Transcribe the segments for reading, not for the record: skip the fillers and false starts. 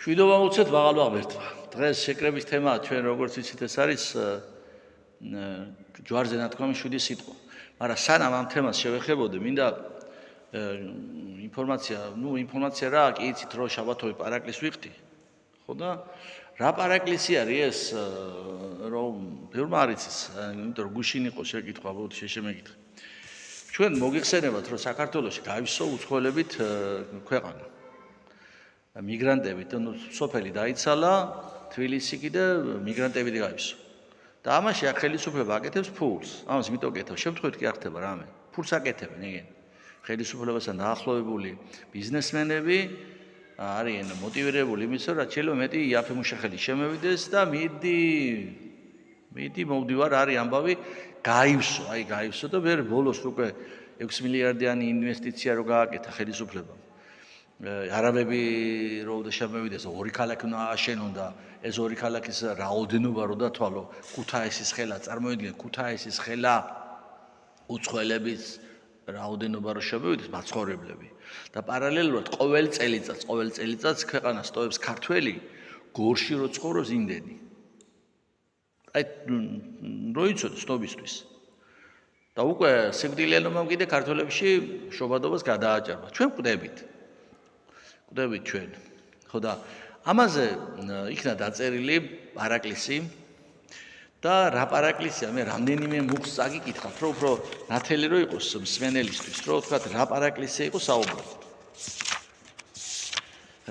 მშვიდობა უცეთ მაღალ ვაღმერთმა. დღეს შეკრების თემაა ჩვენ როგორც ვიცით ეს არის ჯვარზე ნათქვამი 7 სიტყვა. მაგრამ სანამ ამ თემას შევეხებოდე, მინდა ინფორმაცია რა, კი იცით რომ შაბათოვი პარაკლისს ვიხდი. ხო და რა პარაკლისი არის ეს რომ ბევრმა არ იცის, იმიტომ რომ გუშინ იყო შეკითხვა, ბოდიშ შეშემეკითხე. ჩვენ მოგიხსენებათ რომ საქართველოში გაივსო უცხოელებით ქვეყანა. მიგრანტებით, სოფელი დაიცალა, თბილისი კიდე მიგრანტებით გაივსო. და ამაში აქ ხელისუფლება აკეთებს ფულს. ამას იმიტომ აკეთებს, შემთხვევით კი არ ხდება რამე. ფულს აკეთებენ ეგენ. ხელისუფლებასთან დაახლოებული ბიზნესმენები არიან მოტივირებული იმისო, რაც შეიძლება მეტი იაფე-მუშახელი შემევიდეს და მიდი მოვდივარ არის ამბავი გაივსო, გაივსო და ვერ ბოლოს უკვე 6 მილიარდიანი ინვესტიცია რო გააკეთა ხელისუფლებამ. არაბები რო შემოვიდეს, ორი ქალაქი უნდა ააშენონ და ეს ორი ქალაქის რაოდენობა რო დათვალო, ქუთაისის ხელა, წარმოიდგინეთ, ქუთაისის ხელა უცხოელების რაოდენობა რო შემოვიდეს, მაცხოვრებლები. და პარალელურად ყოველ წელიწადს ქვეყანა სტოებს ქართველი გორში რო ცხოვრობს იმდენი. რო იცოდეს სტობისთვის. და უკვე სიკვდილიანობამ კიდე ქართველებში შობადობას გადააჭარბა. ჩვენ გვდებით ჩვენ. ხო და ამაზე იქნა დაწერილი პარაკლისი და რა პარაკლისია, მე რამდენიმე მუხს წაგიკითხავთ, რომ უფრო ნათელი რო იყოს მსმენელისთვის, რომ თქვათ რა პარაკლისია იყო საუბარი.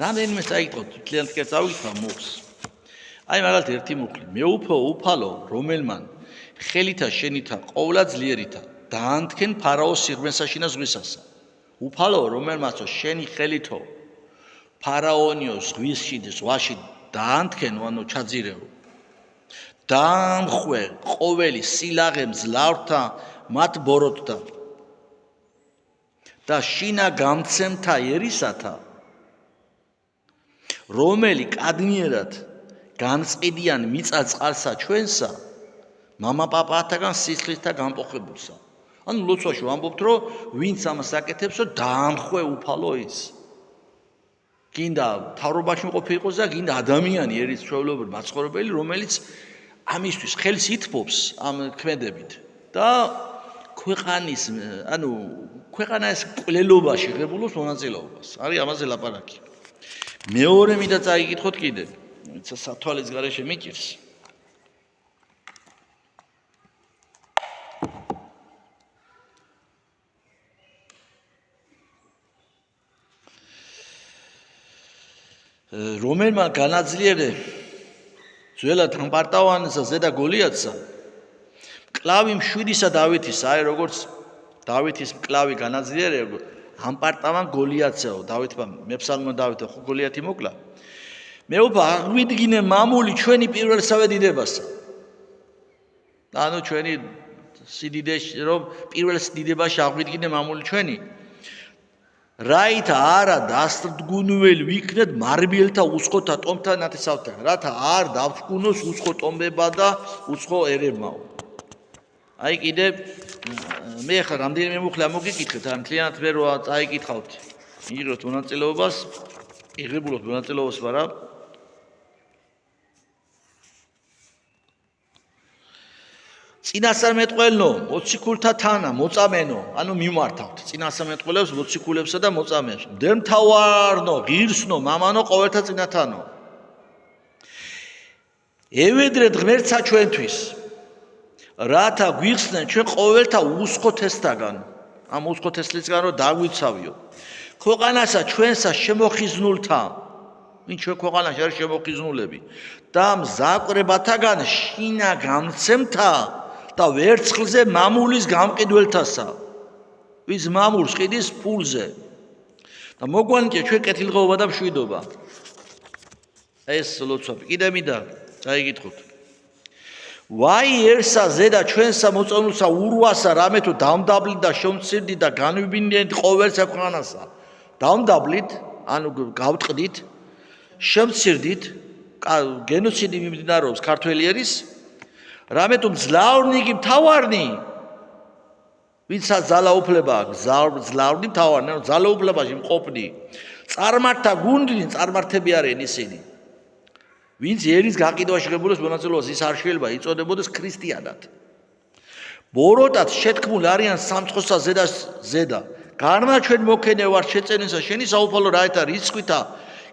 რამდენიმე წაიკითხოთ, თლიანად კი წავიკითხავ მუხს. აი მაგალითად ერთი მუხლი, მეუფო უფალო, რომელმან ხელითა შენითა ყოვლა ძლიერითა დაანთქენ ფარაოს სიღრმესაში და ზღვისასა. უფალო, რომელმაც შენი ხელითო ფარაონიო ზღვაში დაანთქენო, ანუ ჩაძირეო. დაამხვე ყოველი სილაღე მძლავრთა მათ ბოროტთა და შინა გამცემთა ერისათა, რომელი კადნიერად განწყიდიან მიწა წყალსა ჩვენსა, მამა პაპაათაგან სისხლისთა გამპოხებულსა. ანუ ლოცვაში ვამბობთ, რომ ვინც ამას აკეთებსო, დაამხვე უფალო ის. გინდა თავრობაში მყოფი იყოს და გინდა ადამიანი ერის ჩვეულებრივ მაცხოვრებელი, რომელიც ამისთვის ხელს ითბობს ამ ქმედებით და ქვეყანას კვლელობაში ღებულობს მონაწილეობას. არის ამაზე ლაპარაკი. მეორე მინდა წაიკითხოთ კიდე, ვინც სათვალის გარეშე მიჭირს. რომელმა განაძლიერე ძველად ამპარტავანსა ზედა გოლიათსა, მკლავი მშვიდისა დავითისა, აი როგორც დავითის მკლავი განაძლიერე ამპარტავან გოლიათსაო, დავითმა მეფსალმო დავითო ხო გოლიათი მოკლა. მეუფა აღვიდგინე მამული ჩვენი პირველსავე დიდებასა. ანუ ჩვენი სიდიდეში რომ პირველს დიდებაში აღვიდგინე მამული ჩვენი. რაით არა დასდგუნველი ვიქნეთ მარბიელთა უცხოთა ტომთა ნათესავთან, რათა არ დავსკუნოს უცხო ტომბება და უცხო ერებმაო. აი კიდე მე ხარ რამდენიმე მუხლი ამოგიკითხეთ, ამ მთლიანად ვერ წაიკითხავთ. იღებთ მონაწილეობას, იღებულობთ მონაწილეობას, მაგრამ წინასწარმეტყველნო, მოციქულთა თანა, მოწამენო, ანუ მიმართავთ წინასწარმეტყველებს, მოციქულებსა და მოწამენს. მდემთავარნო, ღირსნო, მამანო, ყოველთა წინათანო. ევედრეთ ღმერთსა ჩვენთვის, რათა გვიხსნენ ჩვენ ყოველთა უსხოთესთაგან, ამ უსხოთესლისგან რომ დაგვიცავიო. ქვეყანასა ჩვენსა შემოხიზნულთა, ვინ ჩვენ ქვეყანაში არის შემოხიზნულები და მზაკვრებათაგან შინა გამცემთა და ვერცხლზე მამულის გამყიდველთასა. ვის მამულს ყიდის ფულზე. და მოგვანკია ჩვენ კეთილდღეობა და მშვიდობა. ეს ლოცვები. კიდე მინდა წაიკითხოთ. ვაიერსა ზედა ჩვენსა მოწონულსა ურვასა, რამე თუ დამდაბლით და შემცირდით და განვიბინდით ყოველსა ქვეყანასა. დამდაბლით, ანუ გავტყდით, შემცირდით, გენოციდი მიმდინარეობს ქართველი ერის. რამე თუ მძლავრნი კი მთავარნი, ვინცაც ძალაუფლება აქვს, მძლავრნი მთავარნი, ანუ ძალაუფლებაში მყოფნი წარმართა გუნდიდან წარმართები არიან ისინი. ვინც ერის გაყიდვაში ღებულობს მონაწილეობას, ის არ შეიძლება იწოდებოდეს ქრისტიანად. ბოროტად შეთქმულ არიან სამწყოსა ზედა. განმაჩვენ მოქენე ვარ შეწენისა შენი საუფალო რაითა რიცხვითა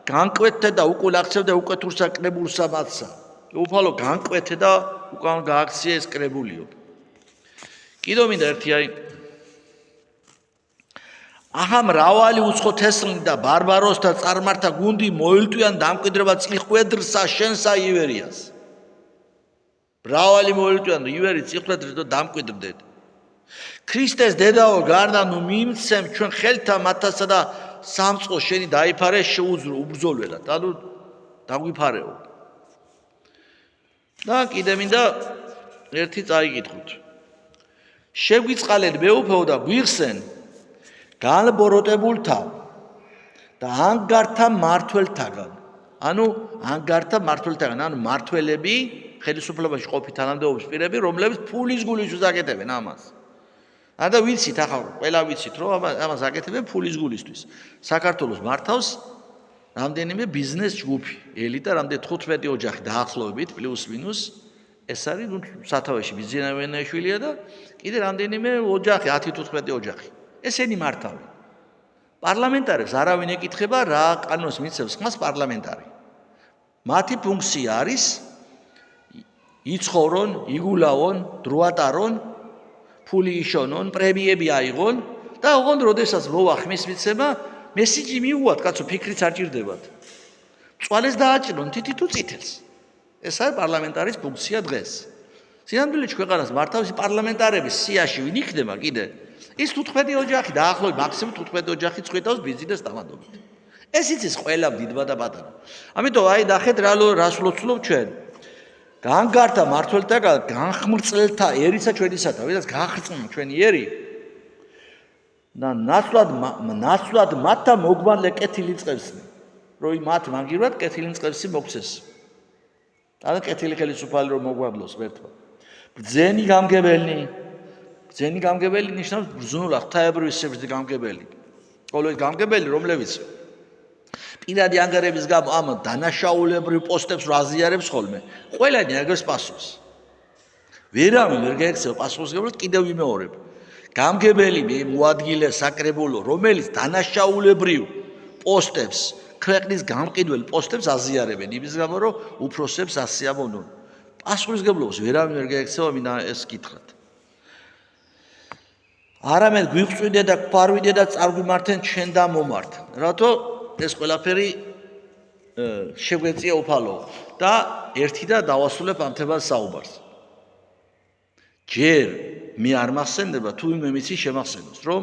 განკვეთე და უკულ აღწევ და უკეთურსა კრებულსა მათსა. უფალო განკვეთე და უკან გააქცია ეს კრებულიო. კიდევ მინდა ერთი აჰა მრავალი უცხო თესლი და ბარბაროსთა წარმართა გუნდი მოილტვიან დამკვიდრება წიხვედრსა შენსა ივერიას. მრავალი მოილტვიან ივერი წიხვედრს და დამკვიდრდეთ. ქრისტეს დედაო გარდა ნუ მიმცემ ჩვენ ხელთა მათასა და სამწყო შენი დაიფარე შეუძრო უბრძოლველად. ანუ დაგვიფარეო. და კიდე მინდა ერთი წაიკითხოთ. შეგვიწყალეთ მეუფეო და გვიხსენ განბოროტებულთა და ანგართა მართველთაგან. ანუ ანგართა მართველთაგან, ანუ მართველები, ხელისუფლებაში ყოფი თანამდებობის პირები, რომლებიც ფულის გულისთვის აკეთებენ ამას. და ვიცით, ახლა ყველა ვიცით, რომ ამას აკეთებენ ფულის გულისთვის. საქართველოს მართავს რამდენიმე ბიზნეს ჯგუფი, ელიტა, რამდენი 15 ოჯახი დაახლოებით, პლუს მინუს, ეს არის სათავეში ბიზნესმენიშვილია და კიდე რამდენიმე ოჯახი, 10-15 ოჯახი. ესენი მართავენ. პარლამენტარებს არავინ ეკითხება, რა კანონს მიცემს ხმას პარლამენტარი. მათი ფუნქცია არის იცხოვრონ, იგულავონ, დროატარონ, ფული იშონონ, პრემიები აიღონ და ოღონდ როდესაც მოვა ხმის მიცემა, მესიჯი მიუვათ, კაცო, ფიქრიც არ ჭირდებათ. მწვალეს დააჭირონ თითი თუ წითელს. ეს არის პარლამენტარის ფუნქცია დღეს. სინამდვილეში ქვეყანას მართავს პარლამენტარების სიაში ვინ იქნება კიდე? ის 15 ოჯახი დაახლოებით მაქსიმუმ 15 ოჯახი წვითავს ბიზნეს დამადობით. ეს იცის ყველა დიდმა და პატარა. ამიტომ ნახეთ რას ლოცულობ ჩვენ. განგართა მართველთა განხმრწელთა ერისა ჩვენისათა, ვიდრე გახრწნა ჩვენი ერი. და ნაცვლად მათთა მოგმალე კეთილი წყებსნი. რომ მათ მაგივრად კეთილი წყებსი მოგცეს. და კეთილი ხელისუფალი რომ მოგვადლოს ერთმა. ბრძენი გამგებელი ნიშნავს ბრძნულა ღვთაებრივი სიბრძის გამგებელი. ყოველთვის გამგებელი რომლებიც პირადი ანგარების გამო ამ დანაშაულებრივ პოსტებს რო აზიარებს ხოლმე, ყველანი აგებს პასუხს. ვერავინ ვერ გაექცევა პასუხისმგებლად, კიდევ ვიმეორებ. გამგებელი მოადგილე საკრებულო, რომელიც დანაშაულებრივ პოსტებს, ქვეყნის გამყიდველ პოსტებს აზიარებენ, იმის გამო რომ უფროსებს ასიამოვნონ. პასუხისმგებლობას ვერავინ ვერ გაექცევა, მინდა ეს გითხრათ. არამედ გვიყვწვიდე და გვფარვიდე და წარგვიმართენ ჩვენ და მომართ. რატო ეს ყველაფერი შეგვეწია უფალო და ერთი და დავასრულებ ამ თემას საუბარს. ჯერ მე არ მახსენდება თუ ვინმე მიცი შემახსენოს, რომ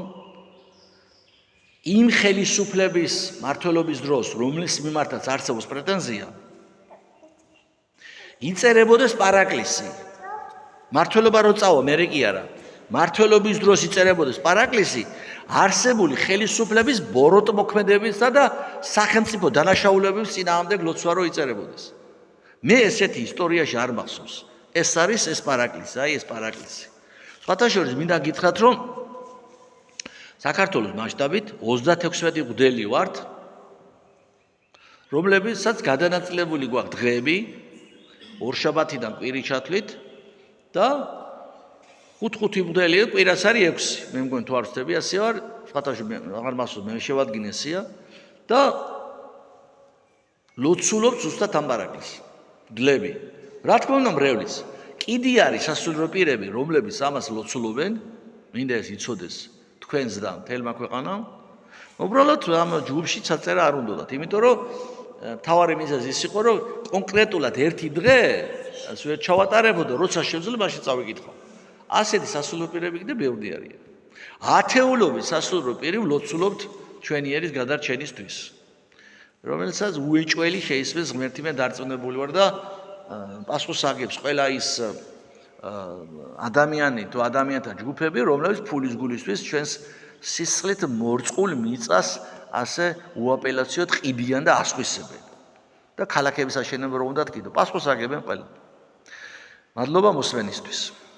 იმ ხელისუფლების მართლობის დროს, რომლის მიმართაც არსებობს პრეტენზია, იწერებოდეს პარაკლისი. მართლობა რო წავა, მე კი არა. მართლობის დროს იწერებოდეს პარაკლისი არსებული ხელისუფლების ბოროტმოქმედებისა და სახელმწიფო დანაშაულებების წინააღმდეგ ლოცვა რო იწერებოდეს. მე ესეთი ისტორიაში არ მახსოვს. ეს არის ეს პარაკლისი, ეს პარაკლისი. სხვათა შორის მინდა გითხრათ, რომ საქართველოს მასშტაბით 36 მღვდელი ვართ, რომლებიცაც გადანაწილებული გვაქვს დღეები, ორშაბათიდან კვირის ჩათვლით და 5 მღვდელი კვირას არის 6. მე მგონი თუ არ ვცდები, ასე ვარ, სხვათა შორის აღარ მახსოვს, მე შევადგინე ესია და ლოცულობ ზუსტად ამ პარაკლისს. მღვდლები. რა თქმა უნდა, მრევლის. კიდე არის სასულიერო პირები, რომლებიც ამას ლოცულობენ, მინდა ეს იცოდეს თქვენს და მთელმა ქვეყანამ. უბრალოდ ამ ჯგუფში ჩაწერა არ უნდათ, იმიტომ რომ თავარი მიზეზი ის იყო, რომ კონკრეტულად ერთი დღე ასე ჩავატარებოდო, როცა შეძლო მაშინ წავიკითხო. ასეთი სასულიერო პირები კიდე ბევრი არიან. ათეულობით სასულიერო პირი ლოცულობთ ჩვენი ერის გადარჩენისთვის, რომელსაც უეჭველი შეისმის ღმერთი მე დარწმუნებული ვარ და პასუხს აგებს ყველა ის ადამიანი თუ ადამიანთა ჯგუფები, რომლებიც ფულის გულისთვის ჩვენს სისხლით მორწყულ მიწას ასე უაპელაციოდ ყიდიან და ასხვისებენ. და ქალაქების აშენება რომ უნდათ კიდო, პასუხს აგებენ ყველა. მადლობა მოსმენისთვის.